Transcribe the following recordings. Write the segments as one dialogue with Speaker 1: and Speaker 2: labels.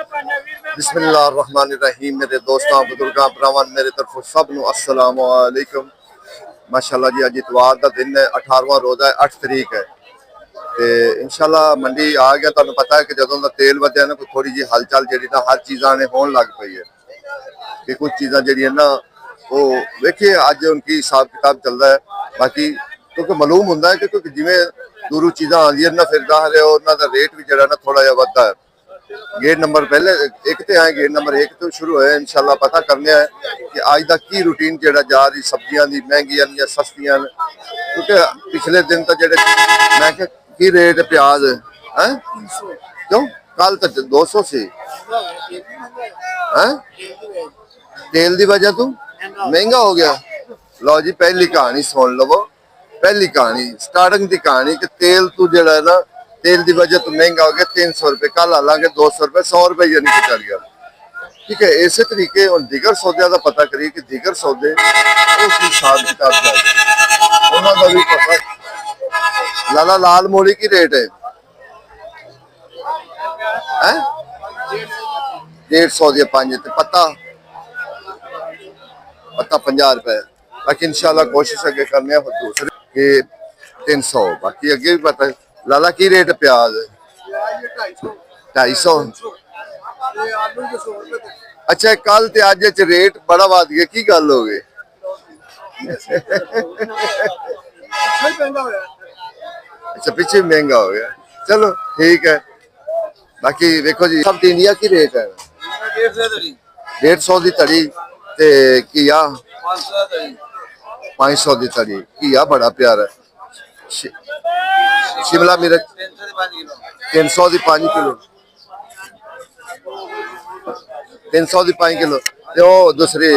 Speaker 1: बिस्मिल्लाहिर्रहमानिर्रहीम। मेरे दोस्तों बुजुर्गों भरावां मेरे तरफों सब नूं अस्सलाम वालेकुम। माशाअल्लाह जी, अज इतवार का दिन है, 18वां रोज़ा है, 8 तरीक है। तो इंशाअल्लाह मंडी आ गया। तुहानूं पता है कि जदों दा तेल वधिया ना, कोई थोड़ी जी हलचल जी ना हर चीज़ां ने होण लग पई है कि कुछ चीज़ां जिहड़ियां ना वो वेखिए अज उनकी हिसाब किताब चलता है। बाकी क्योंकि मालूम होंदा है कि क्योंकि जिवें दूरों चीज़ां आंदियां ना फिर ज़ाहिर है उन्हां दा रेट भी जिहड़ा ना थोड़ा जिहा वधदा है। गेट नंबर पहले एक ते आए, गेट नंबर एक तो शुरू होया। इंशाल्लाह पता करने है कि आज का की रूटीन जेड़ा जा रही सब्जियां दी महंगियां या सस्तियां, क्योंकि पिछले दिन तो जेड़े मैं की रेट प्याज है क्यों कल तक 200 से हैं तेल की वजह तो महंगा हो गया। लो जी पहली कहानी सुन लवो, पहली कहानी स्टार्टिंग की कहानी कि तेल तू जेड़ा है ना तेल की वजह तो महंगा हो गया। 300 रुपए कल हालांकि 200 रुपए 100 रुपए यानी कि चल गया। ठीक है, इस तरीके हम दीगर सौदे का पता करिए कि दीगर सौदे हिसाब किताब उन्होंने भी पता। लाला लाल मूली की रेट है 150 दिया 5 पत्ता पत्ता 50 रुपए। बाकी इंशाल्लाह कोशिश अगे करने दूसरे कि 300। बाकी अगे भी पता। लाला की रेट प्याज 250। अच्छा कल ते अज च रेट बड़ा वध गया, की गल हो गई? अच्छा पीछे महंगा हो गया, चलो ठीक है। बाकी देखो जी सब इंडिया की रेट है 150 की तड़ी ते घिया 500 की तड़ी। घिया बड़ा प्यारा। शिमला मिर्च 300 की 5 किलो 300 की 5 किलो। ते ओ दूसरी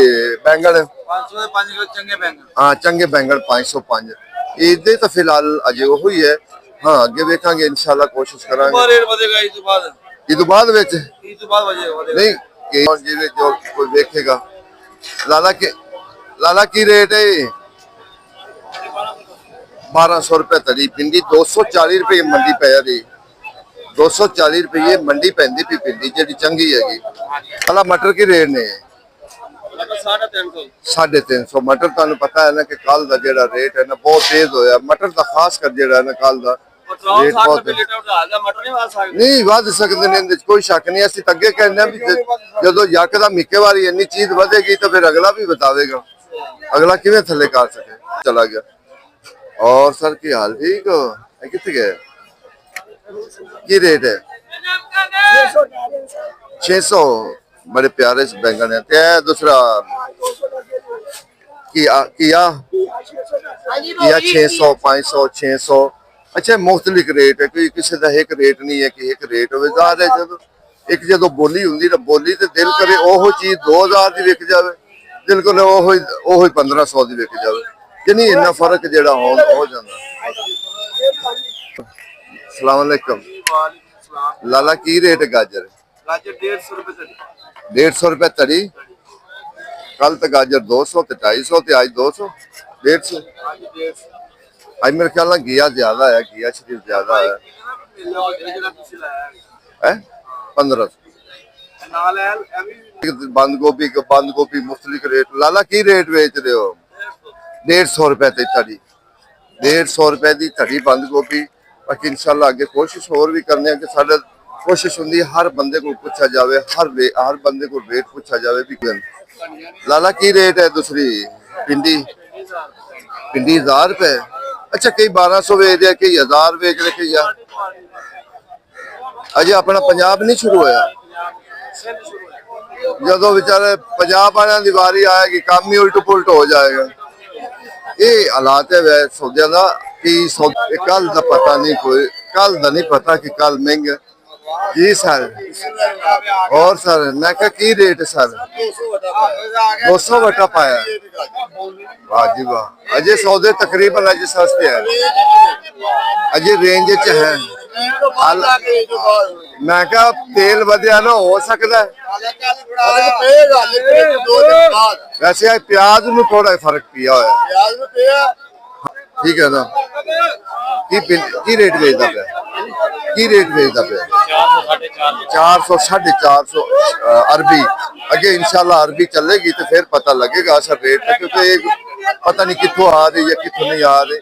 Speaker 1: बैंगन 500 चंगे बैंगन। हाँ चंगे बैंगन 505। इधर तो फिलहाल अजे वो ही है। हाँ अगे वेखांगे इंशाल्लाह कोशिश करांगे। ईद तो बाद नहीं जिवे जो कोई देखेगा। लाला की रेट है 1200 रुपए तड़ी। भिंडी 240 रुपए मंडी पै रही। 240 रुपये मंडी पैंदी पी भिंडी जी चंगी हैगी। भला मटर की रेट ने 350। मटर तुहानू पता है ना कि कल का जेड़ा रेट है ना बहुत तेज होया। मटर का खास कर जेड़ा है ना कल का रेट बहुत नहीं वध सकते ने, कोई शक नहीं। असं अगे कहने भी जो यकदम इक्के बारी इन्नी चीज वधेगी तो फिर अगला भी बतावेगा, अगला किवें थले कर सके। चला गया। और सर की हाल ठीक हो? कितने गए की रेट है? 600। बड़े प्यारे से बैंगन है। ते दूसरा किया 600 500 600। अच्छा मुख्तलिफ रेट है, कोई किसी का एक रेट नहीं है कि एक रेट हो। जो एक जो बोली होंगी ना बोली तो दिल करे ओहो चीज 2000 की विक जाए, दिल करे ओहो 1500 की विक जाए। यानी इन्ना फर्क जेड़ा हो जाता। अस्सलाम वालेकुम। लाला की रेट है गाजर? 150 रुपए तड़ी। कल तो गाजर 200 250 आज 200 150। आज मेरे ख्याल घिया ज्यादा है, घिया शरीफ ज्यादा है 1500। बंद गोभी मुख्तलिफ रेट। लाला की रेट बेच रहे हो? 150 रुपए तड़ी। 150 रुपए की तड़ी बंद गोभी। बाकी इंशाल्लाह आगे कोशिश और भी करने कि साढ़े कोशिश होंगी हर बंदे को पूछा जाए, हर बंदे को रेट पूछा जाए भी। लाला की रेट है दूसरी भिंडी? भिंडी 1000 रुपए। अच्छा कई 1200 बेच रहे, कई 1000 बेच रहे, कई अजे अपना पंजाब नहीं शुरू होया। जो बेचारे पंजाब वाले की वारी आएगी काम ही उल्ट पुलट हो जाएगा। ये हालात है सौदे का कि कल का पता नहीं, कोई कल का नहीं पता कि कल महंगे जी सर। और सर मैं क्या की रेट है सर? 200 वटा पाया। वाह जी वाह। अजय सौदे तकरीबन अजय सस्ते हैं, अजय रेंज च है। मैं क्या तेल वधिया ना हो सकता है। वैसे प्याज में थोड़ा फर्क पिया है। ठीक है ना की रेट भेजता पे की रेट भेजता पे 400 450 अरबी अगे इंशाल्लाह अरबी चलेगी तो फिर पता लगेगा असर रेट का, क्योंकि पता नहीं कितों आ रही या कितों नहीं आ रही,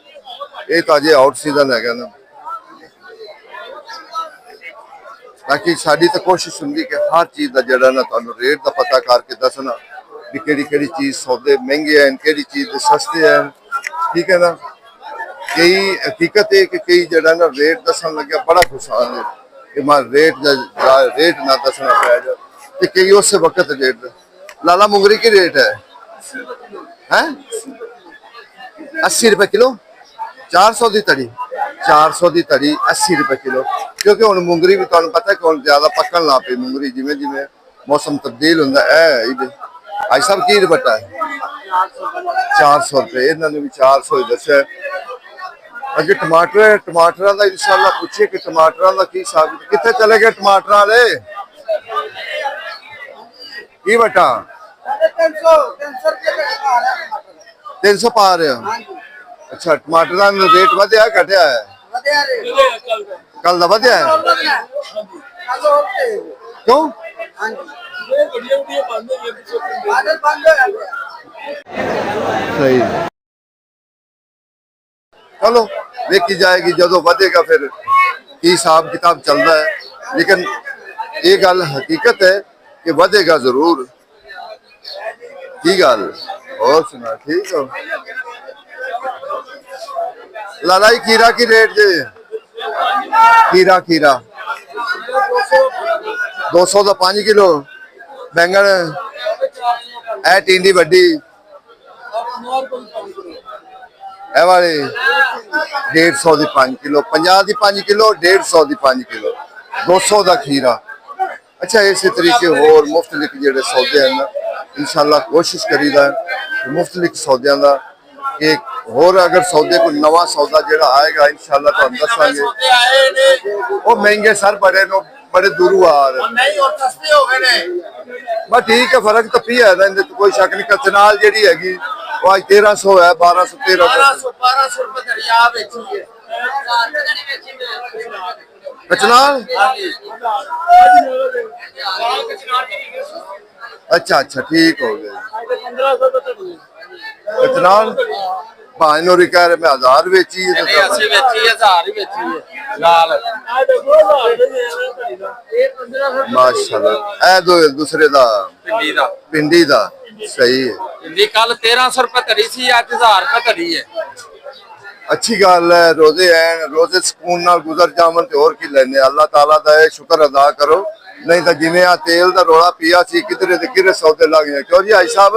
Speaker 1: ये तो अजे आउट सीजन है ना। बाकी साड़ी तो कोशिश होंगी कि हर चीज का जरा ना तुहानू रेट का पता करके दसना भी केड़ी चीज सौदे महंगे हैं, केड़ी चीज सस्ते हैं, ठीक है ना। कई हकीकत है कि कई जरा ना रेट दसन लगे बड़ा खुशाल है कि मां रेट ना दसना पाया जाए, तो कई उस वक्त रेट लाला मुंगरी की रेट है 80 रुपए किलो 400 की तड़ी 400 की तड़ी 80 रुपए किलो, क्योंकि हम मुंगरी भी तुहानू पता है कि हम ज्यादा पकन ला पे मुंगरी जिमें जिमें मौसम तब्दील होंदा है। आज सब की बटा है 400 रुपए, इन्होंने भी 400 ही दसा। अगे टमाटर का इंशाल्लाह पूछिए कि टमाटर का की हिसाब कितने चले गए टमाटर वाले की बटा 300 पा रहे हो। अच्छा टमाटर का रेट वधिया घटिया है कल का वधिया है क्यों सही चलो देखी जाएगी जो बढ़ेगा फिर हिसाब किताब चलता है, लेकिन ये गल हकीकत है कि बढ़ेगा जरूर। की गल और सुना ठीक हो लालाई खीरा की रेट जे खीरा 200 का 5 किलो, बैंगन ए टींडी वड्डी ए वाले 150 की 5 किलो, 50 की 5 किलो, 150 की 5 किलो, 200 का खीरा। अच्छा इस तरीके होर मुख्तलिफ जेडे सौदे हैं ना इंशाल्लाह कोशिश करीदा है मुख्तलिफ सौदों का एक होर अगर सौदे को नवा सौदा जेड़ा आएगा इंशाल्लाह तो दसांगे। वो महंगे सर बड़े दूरों आ रहे बस ठीक है, फर्क तो पी है ना, कोई शक नहीं। कचनाल जेड़ी हैगी वो आज 1300 है 1200 1300 कचनाल। अच्छा ठीक हो गया कचनाल भाई नो कह रहे मैं 1000 बेची है माशाल्लाह। ए दूसरे दा पिंडी दा सही है
Speaker 2: कल 1300 रुपए धरी सी, आज 1000 रुपए धरी है।
Speaker 1: अच्छी गल है, रोजे हैं रोजे सुकून नाल गुजर जावन ते और की लेने। अल्लाह ताला दा शुक्र अदा करो, नहीं तो जिवें आ तेल दा रोड़ा पिया सी किधरे ते किधरे सौदे लग गए। क्यों जी आई साहब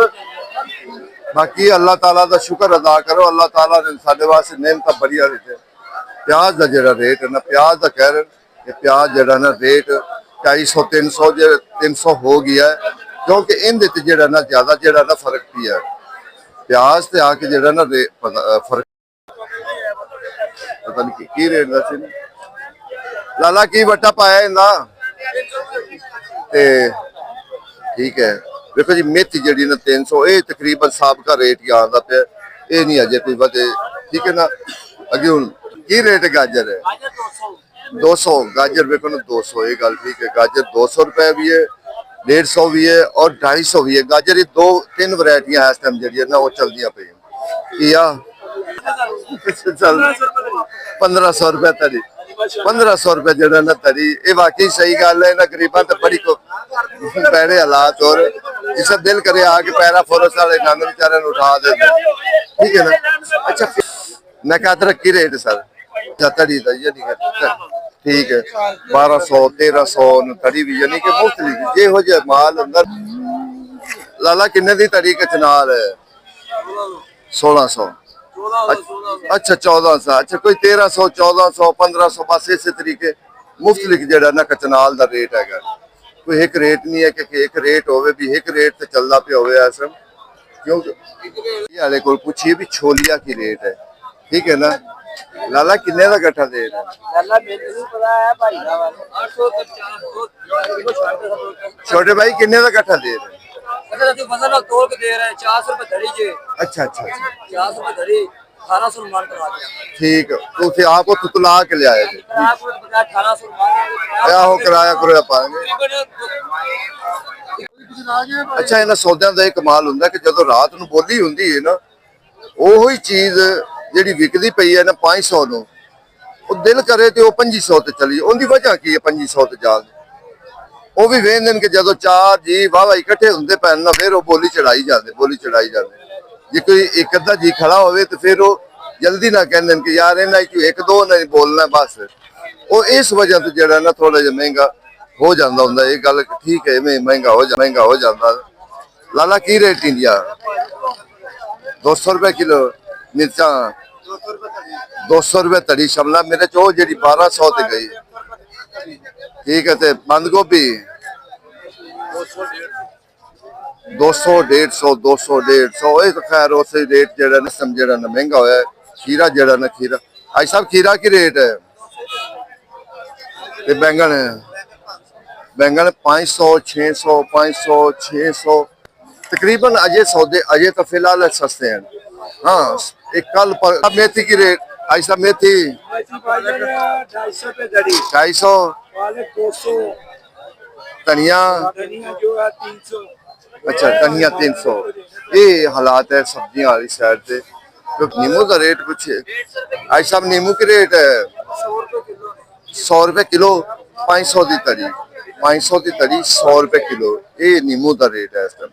Speaker 1: बाकी अल्लाह ताला दा शुक्र अदा करो, अल्लाह ताला ने साडे वास्ते नेमत बढ़िया दिते। प्याज दा जेड़ा रेट है ना प्याज दा कह रहे कि प्याज जेड़ा ना रेट 250 300 हो गया है, क्योंकि इनदे ते जेड़ा ना ज्यादा जेड़ा ना फर्क पिया प्याज ते आके जेड़ा ना फर्क पता नहीं की रेट दा सी लाला की बट्टा पाया इंदा ते ठीक है। देखो जी मेथी जी ना 300 ये तकरीबन सबका रेट ही आता पे, ये नहीं अजे कोई बदे ठीक है ना। अगे हूँ की रेट गाजर है 200 गाजर देखो ना 200, ये गल ठीक है। गाजर 200 रुपए भी है 150 भी है और 250 भी है। गाजर ये 2-3 वैरायटियां इस टाइम जी ना वो चलदियां पे चल 1500 रुपए तरी 1500 रुपए जरा ना तरी ये वाकई सही गल है ना। गरीबा तो बड़ी को पैरे हालात और जिसका दिल करे आके पैरा फोरस वाले नंद बेचारे उठा दे ठीक है ना। अच्छा मैं कहता की रेट सर तड़ी था यानी ठीक है 1200 1300 तड़ी भी यानी कि मुख्तलिफ जे हो जाए माल अंदर। लाला किन्ने दी तड़ी कचनार है 1600 अच्छा 1400 अच्छा कोई 1300 1400 1500 बस इस तरीके मुख्तलिफ जड़ा ना कचनाल का रेट है। कोई एक रेट नहीं है कि एक रेट हो भी एक रेट से चलता पे हो ऐसा। क्योंकि हाले को पूछिए भी छोलिया की रेट है ठीक है ना। लाला किन्ने का गट्ठा दे रहा छोटे भाई किन्ने का गट्ठा दे रहे
Speaker 2: तोल के दे रहे हैं 400 रुपए धरी जे।
Speaker 1: अच्छा
Speaker 2: 400 रुपए धरी
Speaker 3: 1800 मान करा दिया
Speaker 1: ठीक ਤੁਸੀਂ ਆਪ ਉਹ ਤੁਤਲਾ ਕੇ ਲਿਆਏ ਜੀ
Speaker 3: आपको बता 1800 मान
Speaker 1: ਆਹੋ ਕਿਰਾਇਆ ਕਰੋਇਆ ਪਾਣਗੇ ਅੱਛਾ ਇਹਨਾਂ ਸੌਦਿਆਂ ਦਾ ਇਹ ਕਮਾਲ ਹੁੰਦਾ ਕਿ ਜਦੋਂ ਰਾਤ ਨੂੰ ਬੋਲੀ ਹੁੰਦੀ ਹੈ ਨਾ ਉਹੀ ਚੀਜ਼ ਜਿਹੜੀ ਵਿਕਦੀ ਪਈ ਹੈ ਨਾ 500 ਨੂੰ ਉਹ ਦਿਲ ਕਰੇ ਤੇ ਉਹ 2500 ਤੇ ਚਲੀ ਉਹਦੀ ਵਜ੍ਹਾ ਕੀ ਹੈ 2500 ਤੇ ਜਾਣ ਦੀ ਉਹ ਵੀ ਵੇਖਦੇ ਨੇ ਕਿ ਜਦੋਂ ਚਾਰ ਜੀ ਵਾਵਾ ਇਕੱਠੇ ਹੁੰਦੇ ਪੈਣ ਨਾ ਫਿਰ ਉਹ ਬੋਲੀ ਚੜਾਈ ਜਾਂਦੇ ਜੇ ਕੋਈ ਇੱਕ ਅੱਧਾ ਜੀ ਖੜਾ ਹੋਵੇ ਤੇ ਫਿਰ ਉਹ ਜਲਦੀ ਨਾ ਕਹਿੰਦੇ ਨੇ ਕਿ ਯਾਰ ਇਹਨਾਂ ਚੋਂ ਇੱਕ ਦੋ ਨਹੀਂ ਬੋਲਣਾ ਬਸ ਉਹ ਇਸ ਵਜ੍ਹਾ ਤੋਂ ਜਿਹੜਾ ਨਾ ਥੋੜਾ ਜਿਹਾ ਮਹਿੰਗਾ ਹੋ ਜਾਂਦਾ ਹੁੰਦਾ ਇਹ ਗੱਲ ਠੀਕ ਹੈ ਮਹਿੰਗਾ ਹੋ ਜਾਂਦਾ ਲਾਲਾ ਕੀ ਰੇਟ ਇੰਡੀਆ 200 रुपए किलो मिर्चा 200 रुपए तड़ी शिमला मिर्च ਉਹ ਜਿਹੜੀ 1200 ਤੇ ਗਈ ਠੀਕ ਹੈ ਤੇ ਬੰਦ ਗੋਭੀ 200 150 ਇਹ ਤਾਂ ਖੈਰ ਉਸੇ ਰੇਟ ਜਿਹੜਾ ਨਾ ਜਿਹੜਾ ਨਾ ਮਹਿੰਗਾ ਹੋਇਆ ਖੀਰਾ ਜਿਹੜਾ ਨਾ ਖੀਰਾ ਅੱਜ ਸਾਹਿਬ ਖੀਰਾ ਕੀ ਰੇਟ ਹੈ ਤੇ ਬੈਂਗਣ 500 600 500 600 तकरीबन अजय सौदे अजय तो फिलहाल सस्ते हैं हाँ एक कल पर मेथी की रेट ऐसा मेथी
Speaker 3: 250 रुपए दड़ी
Speaker 1: 250
Speaker 3: पालक 200
Speaker 1: धनिया
Speaker 3: धनिया जो है 300
Speaker 1: अच्छा धनिया 300 ये हालात है सब्जियां वाली साइड से तो नींबू का रेट कुछ ऐसा नींबू की रेट है 100 रुपए किलो 500 की तड़ी 500 की तड़ी 100 रुपए किलो ये नींबू का रेट है इस टाइम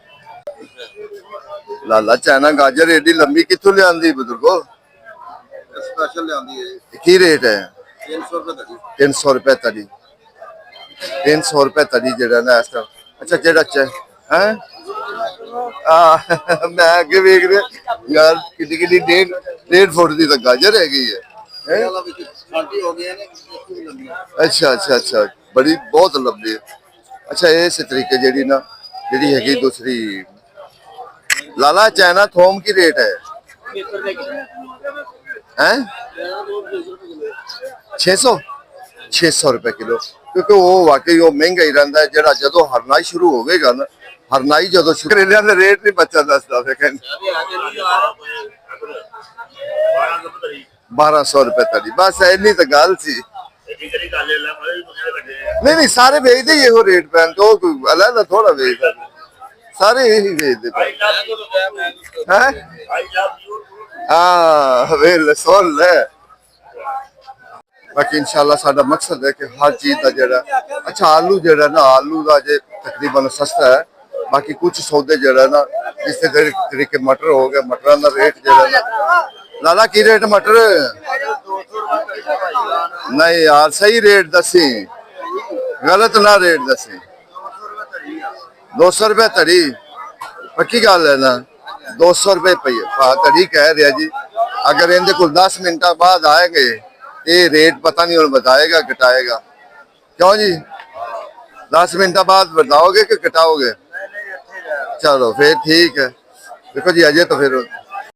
Speaker 1: ਲਾਲਾ ਚਾਈਨਾ ਗਾਜਰ ਏਡੀ ਲੰਬੀ ਕਿੱਥੋਂ ਲਿਆਂਦੀ ਬਜ਼ੁਰਗੋ
Speaker 4: ਸਪੈਸ਼ਲ ਲਿਆਂਦੀ ਹੈ
Speaker 1: ਕੀ ਰੇਟ ਹੈ
Speaker 4: 300 ਰੁਪਏ ਤੱਕ
Speaker 1: 300 ਰੁਪਏ ਤੜੀ 300 ਰੁਪਏ ਤੜੀ ਜਿਹੜਾ ਨਾ ਇਸ ਤਰ੍ਹਾਂ ਅੱਛਾ ਜਿਹੜਾ ਹੈ ਮੈਂ ਅੱਗੇ ਵੇਖ ਰਿਹਾ ਯਾਰ ਕਿੱਡੀ ਡੇਢ ਫੁੱਟ ਦੀ ਤਾਂ ਗਾਜਰ ਹੈਗੀ ਹੈ ਹੈਂ?
Speaker 4: ਵਾਲਾ ਵਿੱਚ ਛਾਂਟੀ ਹੋ ਗਏ ਨੇ ਇੱਥੇ ਵੀ ਲੰਮੀ
Speaker 1: ਅੱਛਾ ਬੜੀ ਬਹੁਤ ਲੰਬੀ ਹੈ ਅੱਛਾ ਇਸੇ ਤਰੀਕੇ ਜਿਹੜੀ ਹੈਗੀ ਦੂਸਰੀ लाला चाइना थोम की रेट है हैं 600 रुपए किलो क्योंकि वो वाकई वो महंगा ही रहता है जरा जो हरनाई शुरू होगा ना हरनाई जो करेलिया का रेट नहीं बच्चा दसता 1200 रुपए तली बस इन्नी तो गल सी नहीं सारे बेचते ही ये रेट पैन तो अलग थोड़ा बेचता सारे यही बेचते हैं हाँ वेल सुन ले बाकी इंशाल्लाह साडा मकसद है कि हर चीज का जड़ा अच्छा आलू जड़ा ना आलू का जे तकरीबन सस्ता है बाकी कुछ सौदे जड़ा ना इस तरीके मटर हो गए मटर का रेट जड़ा ना लाला की रेट मटर नहीं यार सही रेट दसी गलत ना रेट दसी 200 रुपए तड़ी पक्की गल है ना 200 रुपए तड़ी कह रहा जी अगर इनके को 10 मिनट बाद आएंगे ये रेट पता नहीं और बताएगा घटाएगा क्यों जी 10 मिनट बाद बताओगे कि घटाओगे चलो फिर ठीक है देखो जी अजय तो फिर